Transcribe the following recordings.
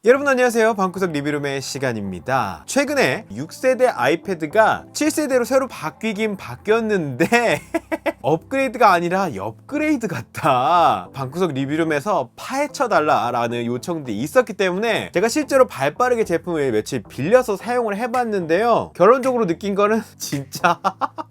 여러분 안녕하세요. 방구석 리뷰룸의 시간입니다. 최근에 6세대 아이패드가 7세대로 새로 바뀌긴 바뀌었는데 업그레이드가 아니라 엽그레이드 같다, 방구석 리뷰룸에서 파헤쳐달라 라는 요청들이 있었기 때문에 제가 실제로 발빠르게 제품을 며칠 빌려서 사용을 해봤는데요, 결론적으로 느낀 거는 진짜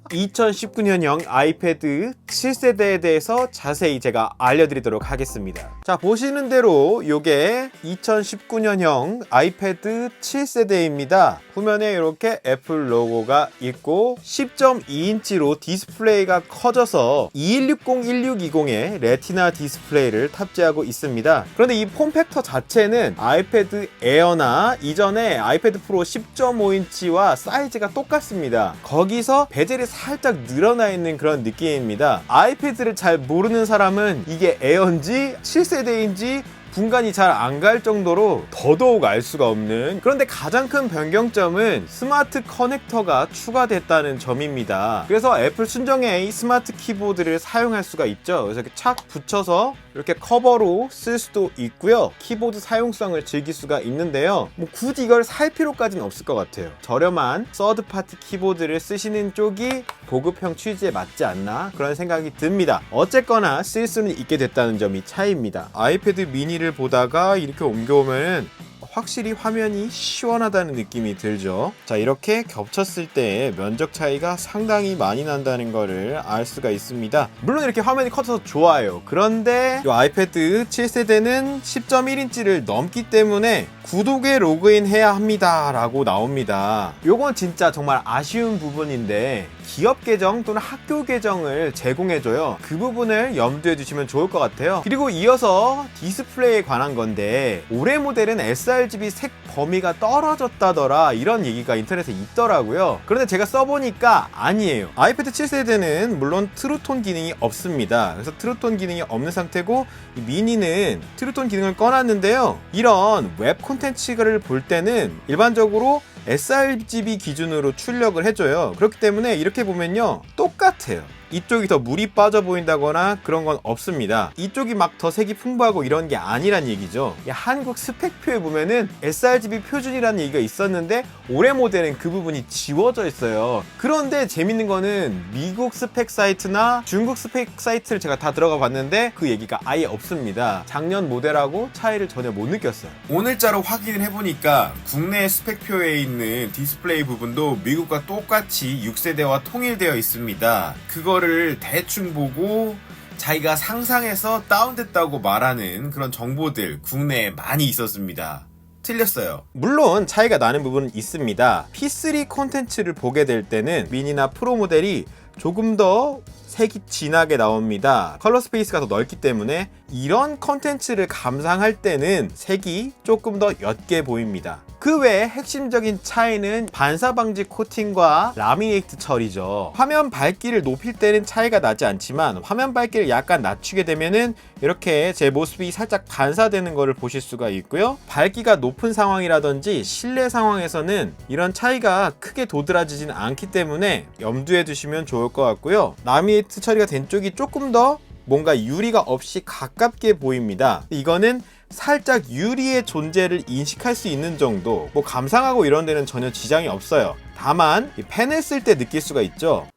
2019년형 아이패드 7세대에 대해서 자세히 제가 알려드리도록 하겠습니다. 자, 보시는 대로 요게 2019년형 아이패드 7세대입니다. 후면에 이렇게 애플 로고가 있고 10.2인치로 디스플레이가 커져서 2160-1620의 레티나 디스플레이를 탑재하고 있습니다. 그런데 이 폼팩터 자체는 아이패드 에어나 이전에 아이패드 프로 10.5인치와 사이즈가 똑같습니다. 거기서 베젤이 살짝 늘어나 있는 그런 느낌입니다. 아이패드를 잘 모르는 사람은 이게 에어인지 7세대인지 분간이 잘 안 갈 정도로 더더욱 알 수가 없는, 그런데 가장 큰 변경점은 스마트 커넥터가 추가됐다는 점입니다. 그래서 애플 순정의 이 스마트 키보드를 사용할 수가 있죠. 그래서 이렇게 착 붙여서 이렇게 커버로 쓸 수도 있고요, 키보드 사용성을 즐길 수가 있는데요, 뭐 굳이 이걸 살 필요까지는 없을 것 같아요. 저렴한 서드파티 키보드를 쓰시는 쪽이 보급형 취지에 맞지 않나 그런 생각이 듭니다. 어쨌거나 쓸 수는 있게 됐다는 점이 차이입니다. 아이패드 미니를 보다가 이렇게 옮겨오면 확실히 화면이 시원하다는 느낌이 들죠. 자, 이렇게 겹쳤을 때 면적 차이가 상당히 많이 난다는 것을 알 수가 있습니다. 물론 이렇게 화면이 커져서 좋아요. 그런데 이 아이패드 7세대는 10.1인치를 넘기 때문에 구독에 로그인 해야 합니다 라고 나옵니다. 요건 진짜 정말 아쉬운 부분인데 기업 계정 또는 학교 계정을 제공해줘요. 그 부분을 염두에 두시면 좋을 것 같아요. 그리고 이어서 디스플레이에 관한 건데 올해 모델은 sRGB 색 범위가 떨어졌다더라 이런 얘기가 인터넷에 있더라고요. 그런데 제가 써보니까 아니에요. 아이패드 7세대는 물론 트루톤 기능이 없습니다. 그래서 트루톤 기능이 없는 상태고 이 미니는 트루톤 기능을 꺼놨는데요, 이런 웹 콘텐츠를 볼 때는 일반적으로 sRGB 기준으로 출력을 해줘요. 그렇기 때문에 이렇게 보면요 똑같아요. 이쪽이 더 물이 빠져 보인다거나 그런 건 없습니다. 이쪽이 막 더 색이 풍부하고 이런 게 아니란 얘기죠. 한국 스펙표에 보면은 sRGB 표준이라는 얘기가 있었는데 올해 모델은 그 부분이 지워져 있어요. 그런데 재밌는 거는 미국 스펙 사이트나 중국 스펙 사이트를 제가 다 들어가 봤는데 그 얘기가 아예 없습니다. 작년 모델하고 차이를 전혀 못 느꼈어요. 오늘자로 확인을 해보니까 국내 스펙표에 있는 디스플레이 부분도 미국과 똑같이 6세대와 통일되어 있습니다. 그거를 대충 보고 자기가 상상해서 다운됐다고 말하는 그런 정보들 국내에 많이 있었습니다. 틀렸어요. 물론 차이가 나는 부분은 있습니다. P3 콘텐츠를 보게 될 때는 미니나 프로 모델이 조금 더 색이 진하게 나옵니다. 컬러 스페이스가 더 넓기 때문에 이런 컨텐츠를 감상할 때는 색이 조금 더 옅게 보입니다. 그 외에 핵심적인 차이는 반사 방지 코팅과 라미네이트 처리죠. 화면 밝기를 높일 때는 차이가 나지 않지만 화면 밝기를 약간 낮추게 되면은 이렇게 제 모습이 살짝 반사되는 것을 보실 수가 있고요. 밝기가 높은 상황이라든지 실내 상황에서는 이런 차이가 크게 도드라지진 않기 때문에 염두에 두시면 좋을 것 같고요. 라미네이트 처리가 된 쪽이 조금 더 뭔가 유리가 없이 가깝게 보입니다. 이거는 살짝 유리의 존재를 인식할 수 있는 정도, 뭐 감상하고 이런 데는 전혀 지장이 없어요. 다만 이 펜을 쓸 때 느낄 수가 있죠.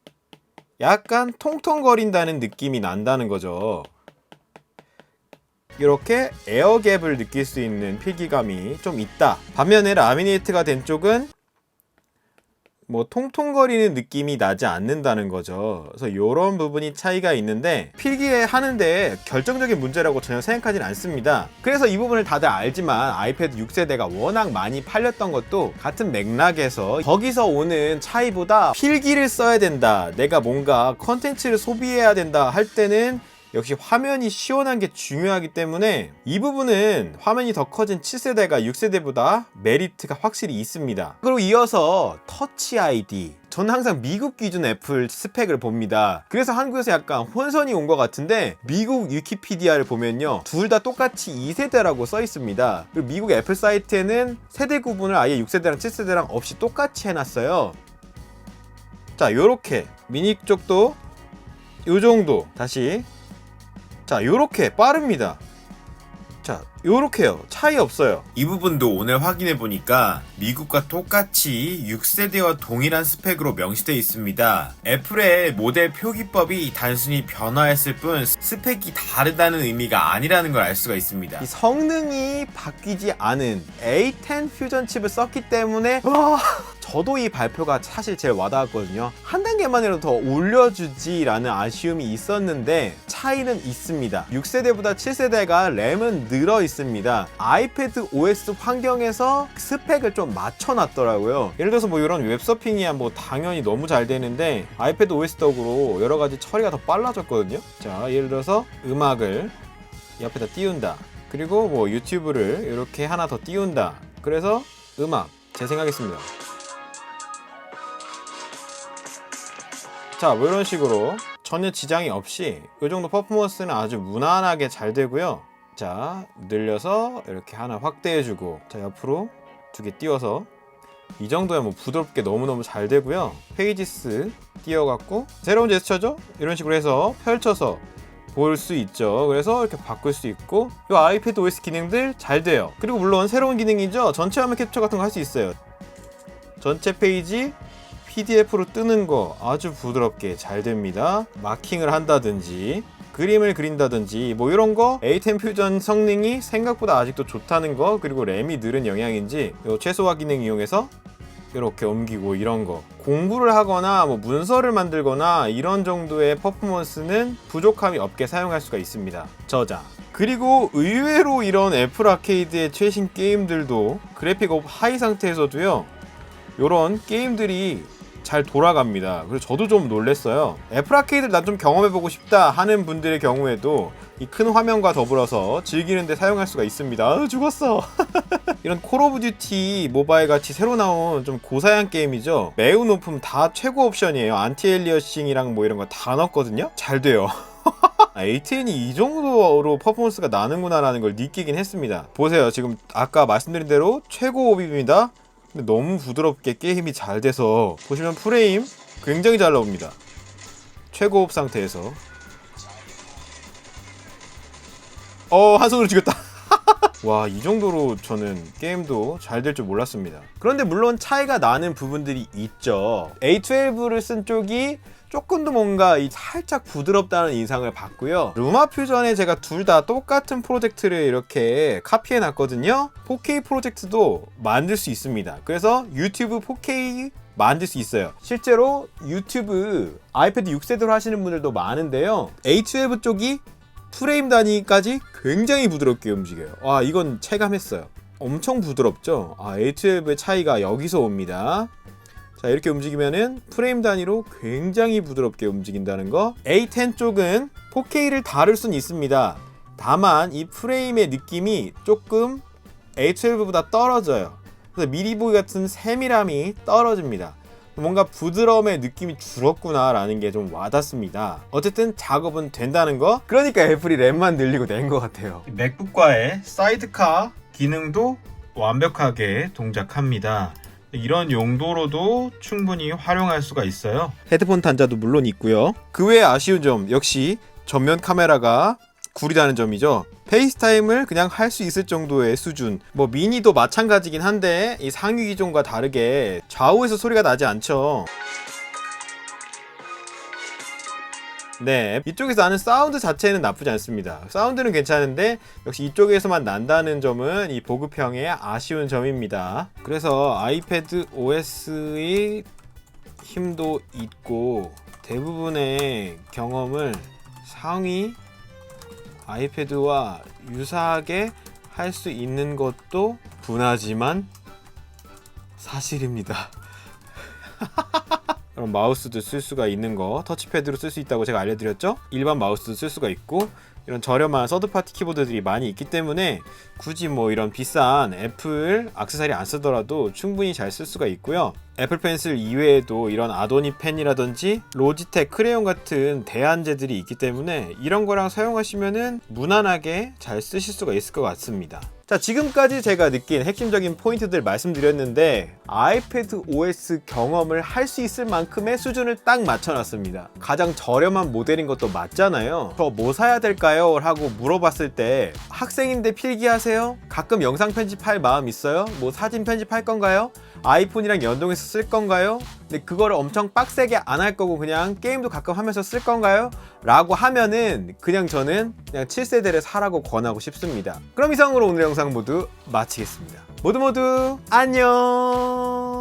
약간 통통거린다는 느낌이 난다는 거죠. 이렇게 에어갭을 느낄 수 있는 필기감이 좀 있다. 반면에 라미네이트가 된 쪽은 뭐 통통거리는 느낌이 나지 않는다는 거죠. 그래서 이런 부분이 차이가 있는데 필기에 하는데 결정적인 문제라고 전혀 생각하지는 않습니다. 그래서 이 부분을 다들 알지만 아이패드 6세대가 워낙 많이 팔렸던 것도 같은 맥락에서 거기서 오는 차이보다 필기를 써야 된다, 내가 뭔가 컨텐츠를 소비해야 된다 할 때는 역시 화면이 시원한 게 중요하기 때문에 이 부분은 화면이 더 커진 7세대가 6세대보다 메리트가 확실히 있습니다. 그리고 이어서 터치 ID, 저는 항상 미국 기준 애플 스펙을 봅니다. 그래서 한국에서 약간 혼선이 온 것 같은데 미국 위키피디아를 보면요 둘 다 똑같이 2세대라고 써 있습니다. 그리고 미국 애플 사이트에는 세대 구분을 아예 6세대랑 7세대랑 없이 똑같이 해놨어요. 자, 요렇게 미니 쪽도 요 정도. 다시 자, 요렇게 빠릅니다. 자, 요렇게요. 차이 없어요. 이 부분도 오늘 확인해 보니까 미국과 똑같이 6세대와 동일한 스펙으로 명시되어 있습니다. 애플의 모델 표기법이 단순히 변화했을 뿐 스펙이 다르다는 의미가 아니라는 걸 알 수가 있습니다. 이 성능이 바뀌지 않은 A10 퓨전 칩을 썼기 때문에 저도 이 발표가 사실 제일 와닿았거든요. 한 단계만이라도 더 올려주지 라는 아쉬움이 있었는데 차이는 있습니다. 6세대보다 7세대가 램은 늘어 있습니다. 아이패드 OS 환경에서 스펙을 좀 맞춰놨더라고요. 예를 들어서 뭐 이런 웹서핑이야 뭐 당연히 너무 잘 되는데 아이패드 OS 덕으로 여러 가지 처리가 더 빨라졌거든요. 자, 예를 들어서 음악을 옆에다 띄운다. 그리고 뭐 유튜브를 이렇게 하나 더 띄운다. 그래서 음악 재생하겠습니다. 자, 뭐 이런 식으로 전혀 지장이 없이 이 정도 퍼포먼스는 아주 무난하게 잘 되고요. 자, 늘려서 이렇게 하나 확대해주고, 자, 옆으로 두 개 띄워서 이 정도야 뭐 부드럽게 너무너무 잘 되고요. 페이지스 띄워갖고 새로운 제스처죠? 이런 식으로 해서 펼쳐서 볼 수 있죠. 그래서 이렇게 바꿀 수 있고, 이 아이패드 OS 기능들 잘 돼요. 그리고 물론 새로운 기능이죠. 전체 화면 캡처 같은 거 할 수 있어요. 전체 페이지 PDF로 뜨는 거 아주 부드럽게 잘 됩니다. 마킹을 한다든지 그림을 그린다든지 뭐 이런 거 A10 퓨전 성능이 생각보다 아직도 좋다는 거, 그리고 램이 늘은 영향인지 요 최소화 기능 이용해서 이렇게 옮기고, 이런 거 공부를 하거나 뭐 문서를 만들거나 이런 정도의 퍼포먼스는 부족함이 없게 사용할 수가 있습니다. 저장. 그리고 의외로 이런 애플 아케이드의 최신 게임들도 그래픽 업 하이 상태에서도요, 이런 게임들이 잘 돌아갑니다. 그래서 저도 좀 놀랬어요. 애플 아케이드를 난 좀 경험해보고 싶다 하는 분들의 경우에도 이 큰 화면과 더불어서 즐기는데 사용할 수가 있습니다. 죽었어. 이런 콜 오브 듀티 모바일 같이 새로 나온 좀 고사양 게임이죠. 매우 높음 다 최고 옵션이에요. 안티 엘리어싱이랑 뭐 이런 거 다 넣었거든요. 잘 돼요. A10이 이 정도로 퍼포먼스가 나는구나 라는 걸 느끼긴 했습니다. 보세요. 지금 아까 말씀드린 대로 최고 옵입니다. 근데 너무 부드럽게 게임이 잘 돼서 보시면 프레임 굉장히 잘 나옵니다. 최고업 상태에서 한 손으로 죽였다. 와, 이 정도로 저는 게임도 잘 될 줄 몰랐습니다. 그런데 물론 차이가 나는 부분들이 있죠. A12를 쓴 쪽이 조금 더 뭔가 살짝 부드럽다는 인상을 받고요. 루마 퓨전에 제가 둘 다 똑같은 프로젝트를 이렇게 카피해 놨거든요. 4K 프로젝트도 만들 수 있습니다. 그래서 유튜브 4K 만들 수 있어요. 실제로 유튜브 아이패드 6세대로 하시는 분들도 많은데요. A12 쪽이 프레임 단위까지 굉장히 부드럽게 움직여요. 와, 이건 체감했어요. 엄청 부드럽죠? A12의 차이가 여기서 옵니다. 자, 이렇게 움직이면은 프레임 단위로 굉장히 부드럽게 움직인다는 거. A10 쪽은 4K를 다룰 수는 있습니다. 다만 이 프레임의 느낌이 조금 A12보다 떨어져요. 그래서 미리보기 같은 세밀함이 떨어집니다. 뭔가 부드러움의 느낌이 줄었구나 라는 게 좀 와닿습니다. 어쨌든 작업은 된다는 거. 그러니까 애플이 램만 늘리고 낸 것 같아요. 맥북과의 사이드카 기능도 완벽하게 동작합니다. 이런 용도로도 충분히 활용할 수가 있어요. 헤드폰 단자도 물론 있고요. 그 외에 아쉬운 점 역시 전면 카메라가 구리다는 점이죠. 페이스타임을 그냥 할 수 있을 정도의 수준. 뭐 미니도 마찬가지긴 한데 이 상위 기종과 다르게 좌우에서 소리가 나지 않죠. 네, 이쪽에서 나는 사운드 자체는 나쁘지 않습니다. 사운드는 괜찮은데 역시 이쪽에서만 난다는 점은 이 보급형의 아쉬운 점입니다. 그래서 아이패드 OS의 힘도 있고 대부분의 경험을 상위 아이패드와 유사하게 할 수 있는 것도 분하지만 사실입니다. 그럼 마우스도 쓸 수가 있는 거, 터치패드로 쓸 수 있다고 제가 알려드렸죠? 일반 마우스도 쓸 수가 있고, 이런 저렴한 서드파티 키보드들이 많이 있기 때문에 굳이 뭐 이런 비싼 애플 액세서리 안 쓰더라도 충분히 잘 쓸 수가 있고요. 애플 펜슬 이외에도 이런 아도니 펜이라든지 로지텍 크레용 같은 대안제들이 있기 때문에 이런 거랑 사용하시면은 무난하게 잘 쓰실 수가 있을 것 같습니다. 자, 지금까지 제가 느낀 핵심적인 포인트들 말씀드렸는데 아이패드 OS 경험을 할 수 있을 만큼의 수준을 딱 맞춰놨습니다. 가장 저렴한 모델인 것도 맞잖아요. 저 뭐 사야 될까요? 라고 물어봤을 때 학생인데 필기하세요? 가끔 영상 편집할 마음 있어요? 뭐 사진 편집할 건가요? 아이폰이랑 연동해서 쓸 건가요? 근데 그거를 엄청 빡세게 안 할 거고 그냥 게임도 가끔 하면서 쓸 건가요? 라고 하면은 그냥 저는 그냥 7세대를 사라고 권하고 싶습니다. 그럼 이상으로 오늘 영상 모두 마치겠습니다. 모두 안녕.